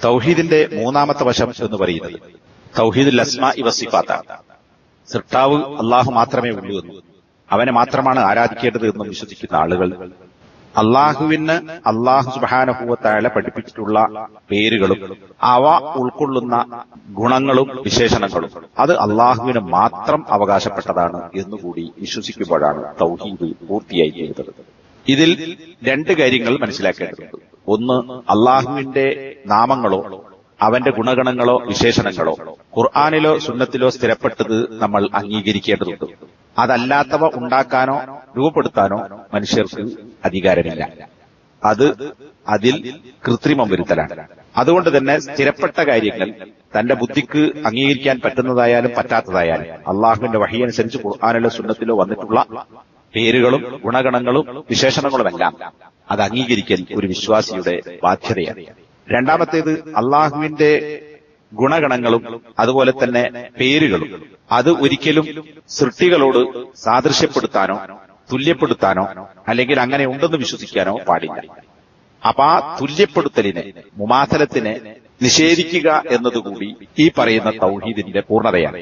തൗഹീദിന്റെ മൂന്നാമത്തെ വശം എന്ന് പറയുന്നത് തൗഹീദുൽ അസ്മാഇ വസ്സിഫാത്താണ്. സൃഷ്ടാവ് അള്ളാഹു മാത്രമേ ഉള്ളൂ എന്നും അവനെ മാത്രമാണ് ആരാധിക്കേണ്ടത് എന്നും വിശ്വസിക്കുന്ന ആളുകൾ അള്ളാഹുവിന് അള്ളാഹു സുബ്ഹാനഹു വ തആല പഠിപ്പിച്ചിട്ടുള്ള പേരുകളും അവ ഉൾക്കൊള്ളുന്ന ഗുണങ്ങളും വിശേഷണങ്ങളും അത് അള്ളാഹുവിന് മാത്രം അവകാശപ്പെട്ടതാണ് എന്നുകൂടി വിശ്വസിക്കുമ്പോഴാണ് തൗഹീദ് പൂർത്തിയായി തീരുന്നത്. ഇതിൽ രണ്ട് കാര്യങ്ങൾ മനസ്സിലാക്കേണ്ടതുണ്ട്. ഒന്ന്, അള്ളാഹുവിന്റെ നാമങ്ങളോ അവന്റെ ഗുണഗണങ്ങളോ വിശേഷണങ്ങളോ ഖുർആനിലോ സുന്നത്തിലോ സ്ഥിരപ്പെട്ടത് നമ്മൾ അംഗീകരിക്കേണ്ടതുണ്ട്. അതല്ലാത്തവ ഉണ്ടാക്കാനോ രൂപപ്പെടുത്താനോ മനുഷ്യർക്ക് അധികാരമില്ല. അതിൽ കൃത്രിമം വരുത്തലാണ്. അതുകൊണ്ട് തന്നെ സ്ഥിരപ്പെട്ട കാര്യങ്ങൾ തന്റെ ബുദ്ധിക്ക് അംഗീകരിക്കാൻ പറ്റുന്നതായാലും പറ്റാത്തതായാലും അള്ളാഹുവിന്റെ വഹി അനുസരിച്ച് ഖുർആനിലോ സുന്നത്തിലോ വന്നിട്ടുള്ള പേരുകളും ഗുണഗണങ്ങളും വിശേഷണങ്ങളുമെല്ലാം അത് അംഗീകരിക്കൽ ഒരു വിശ്വാസിയുടെ ബാധ്യതയാണ്. രണ്ടാമത്തേത്, അള്ളാഹുവിന്റെ ഗുണഗണങ്ങളും അതുപോലെ തന്നെ പേരുകളും അത് ഒരിക്കലും സൃഷ്ടികളോട് സാദൃശ്യപ്പെടുത്താനോ തുല്യപ്പെടുത്താനോ അല്ലെങ്കിൽ അങ്ങനെ ഉണ്ടെന്ന് വിശ്വസിക്കാനോ പാടില്ല. അപ്പൊ ആ തുല്യപ്പെടുത്തലിനെ, മുമാസലത്തിനെ നിഷേധിക്കുക എന്നതുകൂടി ഈ പറയുന്ന തൗഹീദിന്റെ പൂർണ്ണതയാണ്.